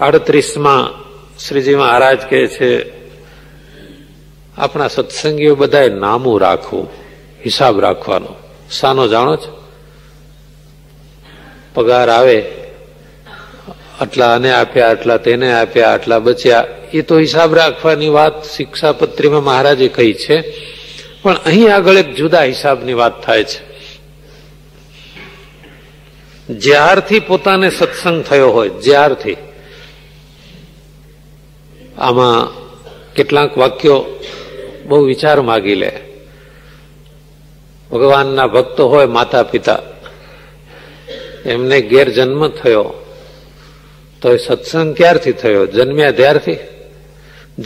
38માં શ્રીજી મહારાજ કહે છે, આપણા સત્સંગીઓ બધાએ નામું રાખવું, હિસાબ રાખવાનો. શાનો જાણો છો? પગાર આવે, આટલા આને આપ્યા, આટલા તેને આપ્યા, આટલા બચ્યા, એ તો હિસાબ રાખવાની વાત શિક્ષાપત્રીમાં મહારાજે કહી છે. પણ અહીં આગળ એક જુદા હિસાબની વાત થાય છે. જ્યારથી પોતાને સત્સંગ થયો હોય, જ્યારથી, આમાં કેટલાક વાક્યો બહુ વિચાર માગી લે. ભગવાનના ભક્તો હોય, માતા પિતા, એમને ઘેર જન્મ થયો તો એ સત્સંગ ક્યારથી થયો? જન્મ્યા ત્યારથી.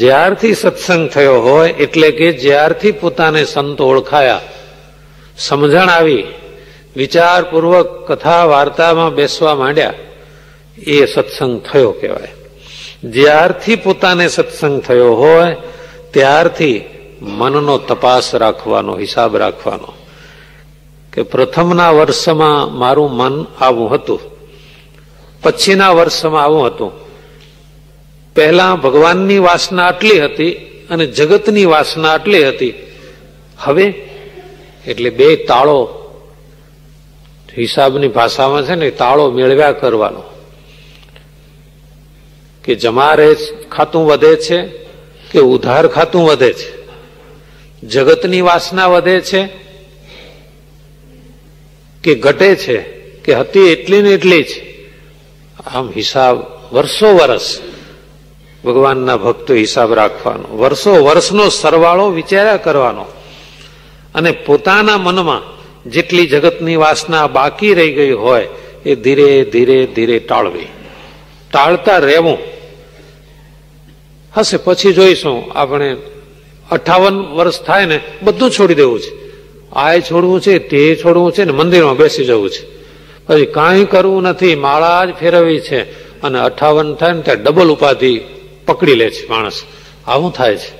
જ્યારથી સત્સંગ થયો હોય એટલે કે જ્યારથી પોતાને સંત ઓળખાયા, સમજણ આવી, વિચારપૂર્વક કથા વાર્તામાં બેસવા માંડ્યા, એ સત્સંગ થયો કહેવાય. જ્યારથી પોતાને સત્સંગ થયો હોય ત્યારથી મનનો તપાસ રાખવાનો, હિસાબ રાખવાનો કે પ્રથમના વર્ષમાં મારું મન આવું હતું, પછીના વર્ષમાં આવું હતું. પહેલા ભગવાનની વાસના આટલી હતી અને જગતની વાસના આટલી હતી. હવે એટલે બે તાળો, હિસાબની ભાષામાં છે ને, તાળો મેળવ્યા કરવાનો કે જમા રહે ખાતું વધે છે કે ઉધાર ખાતું વધે છે, જગતની વાસના વધે છે કે ઘટે છે કે હતી એટલી ને એટલી છે. આમ હિસાબ વર્ષો વર્ષ ભગવાનના ભક્તો હિસાબ રાખવાનો, વર્ષો વર્ષનો સરવાળો વિચાર્યા કરવાનો અને પોતાના મનમાં જેટલી જગતની વાસના બાકી રહી ગઈ હોય એ ધીરે ધીરે ધીરે ટાળવી, ટાળતા રહેવું. હશે પછી જોઈશું, આપણે 58 વર્ષ થાય ને બધું છોડી દેવું છે, આ છોડવું છે, તે છોડવું છે ને મંદિરમાં બેસી જવું છે, પછી કાંઈ કરવું નથી, માળા જ ફેરવવી છે. અને 58 થાય ને ત્યાં ડબલ ઉપાધિ પકડી લે છે માણસ. આવું થાય છે.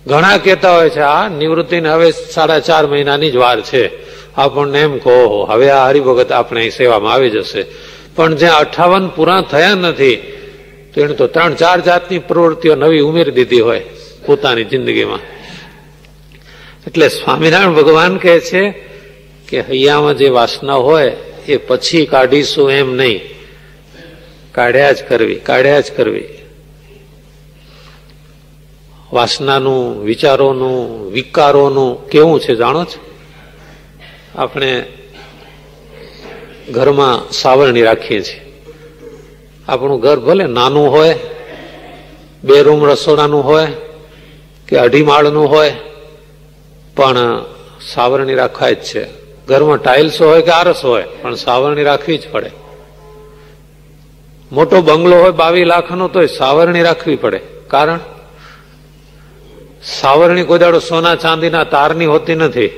ઘણા કહેતા હોય છે આ નિવૃત્તિને હવે 4.5 મહિનાની જ વાર છે, આપણને એમ કહો હવે આ હરિભગત આપણે સેવામાં આવી જશે. પણ જ્યાં 58 પૂરા થયા નથી તેને તો 3-4 જાતની પ્રવૃત્તિઓ નવી ઉમેરી દીધી હોય પોતાની જિંદગીમાં. એટલે સ્વામિનારાયણ ભગવાન કહે છે કે હૈયામાં જે વાસના હોય એ પછી કાઢીશું એમ નહીં, કાઢ્યા જ કરવી, કાઢ્યા જ કરવી. વાસનાનું, વિચારોનું, વિકારોનું કેવું છે જાણો છો? આપણે ઘરમાં સાવરણી રાખીએ છીએ. આપણું ઘર ભલે નાનું હોય, 2 રૂમ રસોડાનું હોય કે 2.5 માળનું હોય, પણ સાવરણી રાખવા જ છે. ઘરમાં ટાઇલ્સ હોય કે આરસ હોય, પણ સાવરણી રાખવી જ પડે. મોટો બંગલો હોય 22 લાખનો તોય સાવરણી રાખવી પડે. કારણ સાવરણી કોઈ દાડો સોના ચાંદીના તારની હોતી નથી.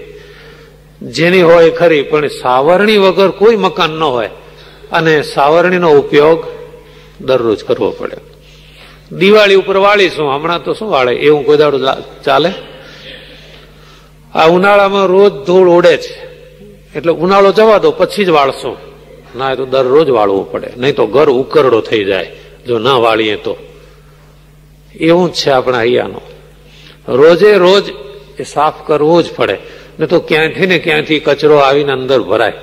જેની હોય ખરી, પણ સાવરણી વગર કોઈ મકાન ન હોય. અને સાવરણીનો ઉપયોગ દરરોજ કરવો પડે. દિવાળી ઉપર વાળીશું, હમણાં તો શું વાળે, એવું કોઈ દાડો ચાલે? આ ઉનાળામાં રોજ ધૂળ ઉડે છે એટલે ઉનાળો જવા દો પછી જ વાળશું. ના, એ તો દરરોજ વાળવું પડે, નહીં તો ઘર ઉકરડો થઈ જાય જો ના વાળીએ તો. એવું જ છે આપણા અહીંયાનું. રોજે રોજ એ સાફ કરવું જ પડે, ને તો ક્યાંથી ને ક્યાંથી કચરો આવીને અંદર ભરાય.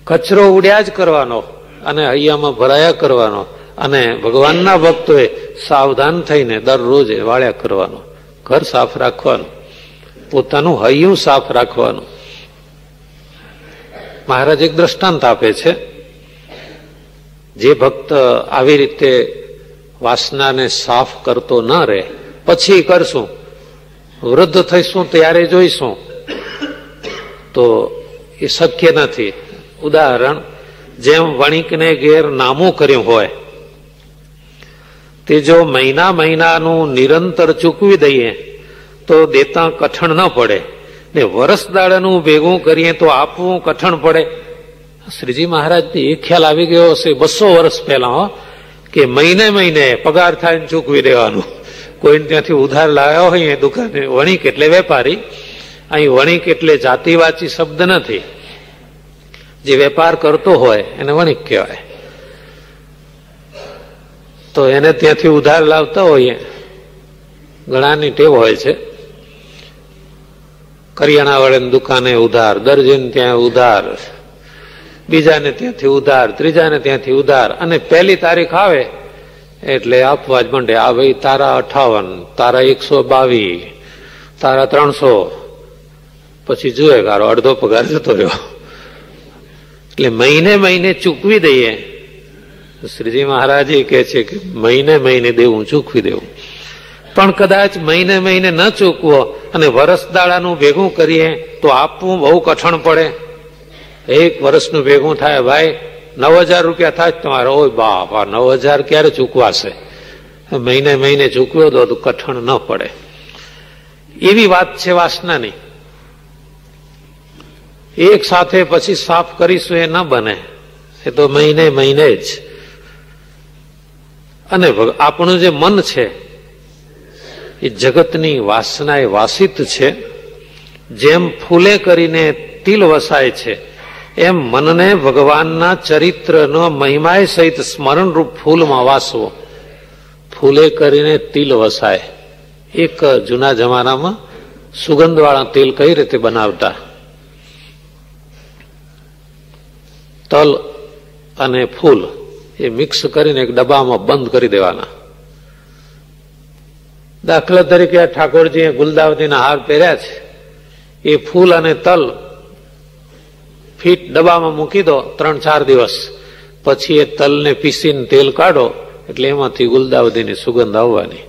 કચરો ઉડ્યા જ કરવાનો અને હૈયામાં ભરાયા કરવાનો. અને ભગવાનના ભક્તોએ સાવધાન થઈને દરરોજ વાળ્યા કરવાનો, ઘર સાફ રાખવાનું, પોતાનું હૈયું સાફ રાખવાનું. મહારાજ એક દ્રષ્ટાંત આપે છે, જે ભક્ત આવી રીતે વાસનાને સાફ કરતો ન રહે, પછી કરશું, વૃદ્ધ થઈશું ત્યારે જોઈશું, તો એ શક્ય નથી. ઉદાહરણ, જેમ વણિકને ઘેર નામું કર્યું હોય તે જો મહિનાનું નિરંતર ચૂકવી દઈએ તો દેતા કઠણ ન પડે, ને વર્ષ દાડાનું ભેગું કરીએ તો આપવું કઠણ પડે. શ્રીજી મહારાજને એ ખ્યાલ આવી ગયો હશે 200 વર્ષ પહેલા કે મહિને પગાર થાય ને ચૂકવી દેવાનું. કોઈને ત્યાંથી ઉધાર લાવ્યો હોય દુકાને, વણિક એટલે વેપારી, અહીં વણિક એટલે જાતિવાચી શબ્દ નથી. જે વેપાર કરતો હોય એને વણિક કહેવાય. તો એને ત્યાંથી ઉધાર લાવતા હોઈએ. ઘણાની ટેવ હોય છે, કરિયાણા વાળાની દુકાને ઉધાર, દરજીને ત્યાં ઉધાર, બીજાને ત્યાંથી ઉધાર, ત્રીજાને ત્યાંથી ઉધાર, અને 1 તારીખ આવે એટલે આપવા જ માંડે. આ ભાઈ તારા 58, તારા 122, તારા 300. પછી જુએ કારો અડધો પગાર જતો રહ્યો. એટલે મહિને મહિને ચૂકવી દઈએ. શ્રીજી મહારાજ કહે છે કે મહિને મહિને દેવું, ચૂકવી દેવું. પણ કદાચ મહિને મહિને ન ચૂકવો અને વરસ દાડાનું ભેગું કરીએ તો આપવું બહુ કઠણ પડે. 1 વર્ષનું ભેગું થાય ભાઈ 9,000 રૂપિયા થાય તમારે. ઓય બાપા, 9,000 ક્યારે ચૂકવાશે? મહિને મહિને ચૂકવ્યો તો કઠણ ન પડે. એવી વાત છે વાસનાની. એક સાથે પછી સાફ કરીશું એ ન બને, એ તો મહિને મહિને જ. અને આપણું જે મન છે એ જગતની વાસનાએ વાસિત છે. જેમ ફૂલે કરીને તિલ વસાય છે એમ મનને ભગવાનના ચરિત્રનો મહિમાય સહિત સ્મરણરૂપ ફૂલમાં વાસવો. ફૂલે કરીને તિલ વસાય. એક જૂના જમાનામાં સુગંધવાળા તેલ કઈ રીતે બનાવતા? તલ અને ફૂલ એ મિક્સ કરીને એક ડબ્બામાં બંધ કરી દેવાના. દાખલા તરીકે આ ઠાકોરજીએ ગુલદાવતીના હાર પહેર્યા છે, એ ફૂલ અને તલ ફીટ ડબ્બામાં મૂકી દો 3-4 દિવસ, પછી એ તલને પીસીને તેલ કાઢો એટલે એમાંથી ગુલદાવતીની સુગંધ આવવાની.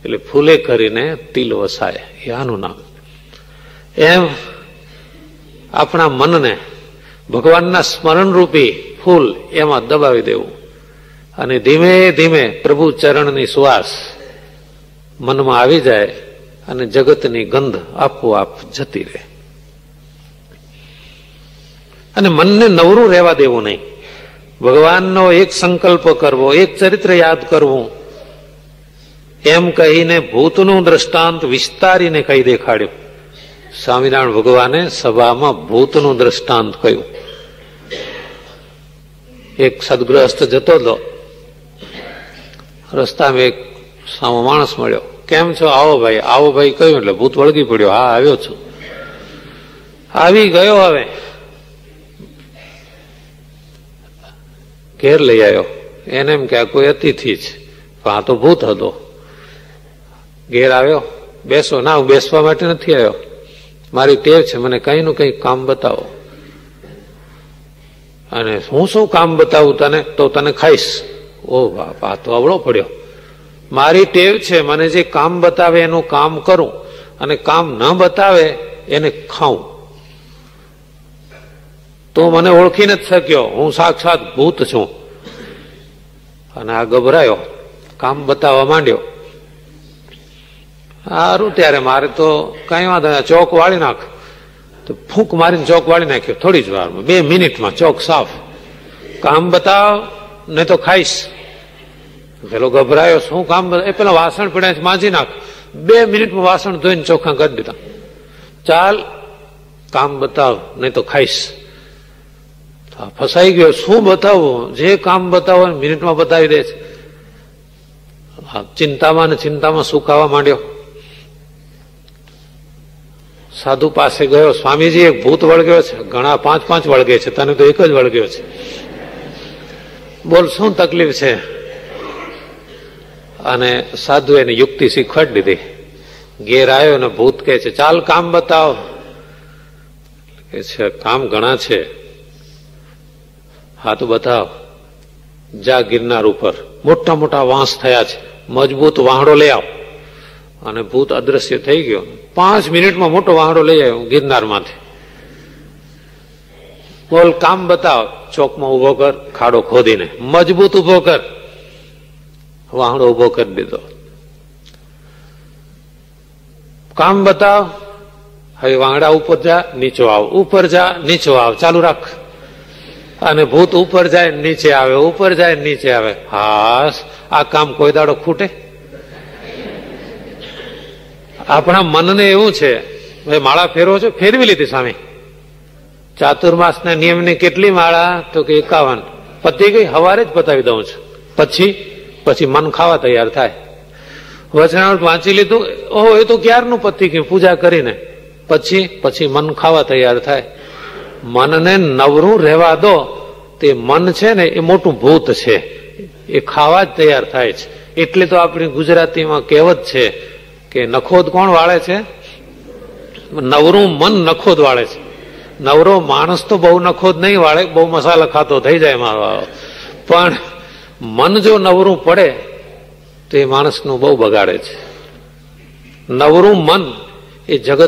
એટલે ફૂલે કરીને તિલ વસાય, એ આનું નામ. એમ આપણા મનને ભગવાનના સ્મરણરૂપી ફૂલ એમાં દબાવી દેવું અને ધીમે ધીમે પ્રભુ ચરણની સુવાસ મનમાં આવી જાય અને જગતની ગંધ આપોઆપ જતી રહે. અને મનને નવરું રહેવા દેવું નહીં. ભગવાનનો એક સંકલ્પ કરવો, એક ચરિત્ર યાદ કરવું, એમ કહીને ભૂતનું દ્રષ્ટાંત વિસ્તારીને કહી દેખાડ્યું. સ્વામિનારાયણ ભગવાને સભામાં ભૂતનું દ્રષ્ટાંત કહ્યું. એક સદગૃહસ્થ જતો હતો, રસ્તામાં એક સામો માણસ મળ્યો. કેમ છો? આવો ભાઈ, આવો ભાઈ કહ્યું એટલે ભૂત વળગી પડ્યો. હા, આવ્યો છું. આવી ગયો. હવે ઘેર લઈ આવ્યો. એને એમ કે આ કોઈ અતિથિ છે, પણ આ તો ભૂત હતો. ઘેર આવ્યો, બેસો. ના, હું બેસવા માટે નથી આવ્યો, મારી ટેવ છે, મને કઈ નું કઈ કામ બતાવો. અને હું શું કામ બતાવું તને? તો તને ખાઈશ. ઓ બાપ, આ તો અવળો પડ્યો. મારી ટેવ છે, મને જે કામ બતાવે એનું કામ કરું અને કામ ન બતાવે એને ખાઉં. તો મને ઓળખી નથી શક્યો, હું સાક્ષાત ભૂત છું. અને આ ગભરાયો, કામ બતાવવા માંડ્યો. સારું, ત્યારે મારે તો કઈ વાંધો નહીં, ચોક વાળી નાખ. તો ફૂંક મારીને ચોક વાળી નાખ્યો. થોડી જ વારમાં, 2 મિનિટમાં ચોક સાફ. કામ બતાવ નહીં તો ખાઈશ. પેલો ગભરાયો, શું કામ? એ પેલા વાસણ પડ્યા છે, માંજી નાખ. 2 મિનિટમાં વાસણ ધોઈને ચોખ્ખા કરી દીધા. ચાલ, કામ બતાવ નહીં તો ખાઈશ. ફસાઈ ગયો. શું બતાવવું? જે કામ બતાવો મિનિટમાં બતાવી દે છે. ચિંતામાં ને ચિંતામાં સુકાવા માંડ્યો. સાધુ પાસે ગયો. સ્વામીજી, એક ભૂત વળગ્યો છે. ઘણા 5-5 વળગે છે, તને તો એક જ વળગ્યો છે. બોલ, શું તકલીફ છે? અને સાધુ એને યુક્તિ શીખવાડી દીધી. ઘેર આવ્યો ને ભૂત કહે છે, ચાલ કામ બતાવ. કે છે, કામ ઘણા છે. હા તો બતાવ. જા ગિરનાર ઉપર, મોટા મોટા વાંસ થયા છે, મજબૂત વાહડો લઈ આવ. અને ભૂત અદ્રશ્ય થઈ ગયો. 5 મિનિટમાં મોટો વાહડો લઈ આવ્યો ગિરનારમાંથી. બોલ, કામ બતાવ. ચોકમાં ઉભો કર, ખાડો ખોદીને મજબૂત ઉભો કર. વાહડો ઉભો કરી દીધો. કામ બતાવ. હવે વાહડા ઉપર જા, નીચો આવ, ઉપર જા, નીચો આવ, ચાલુ રાખ. અને ભૂત ઉપર જાય નીચે આવે, ઉપર જાય નીચે આવે. હા, આ કામ કોઈ દાડો ખૂટે? આપણા મનને એવું છે, ભાઈ માળા ફેરવો છો? ફેરવી લીધી સ્વામી. ચાતુર્માસના નિયમની કેટલી માળા? તો કે 51. પતી ગઈ, હવારે જ પતાવી દઉં છું. પછી મન ખાવા તૈયાર થાય. વચનામૃત વાંચી લીધું, ઓહો એ તો ક્યારનું પતી ગયું પૂજા કરીને, પછી મન ખાવા તૈયાર થાય. મનને નવરું રહેવા દો, તે મન છે ને એ મોટું ભૂત છે, એ ખાવા જ તૈયાર થાય છે. એટલે તો આપણી ગુજરાતીમાં કહેવત છે કે નખોદ કોણ વાળે છે? નવરું મન નખોદ વાળે છે. નવરો માણસ તો બહુ નખોદ નહીં વાળે, બહુ મસાલા ખાતો થઈ જાય મારો, પણ મન જો નવરું પડે તો એ માણસનું બહુ બગાડે છે. નવરું મન એ જગત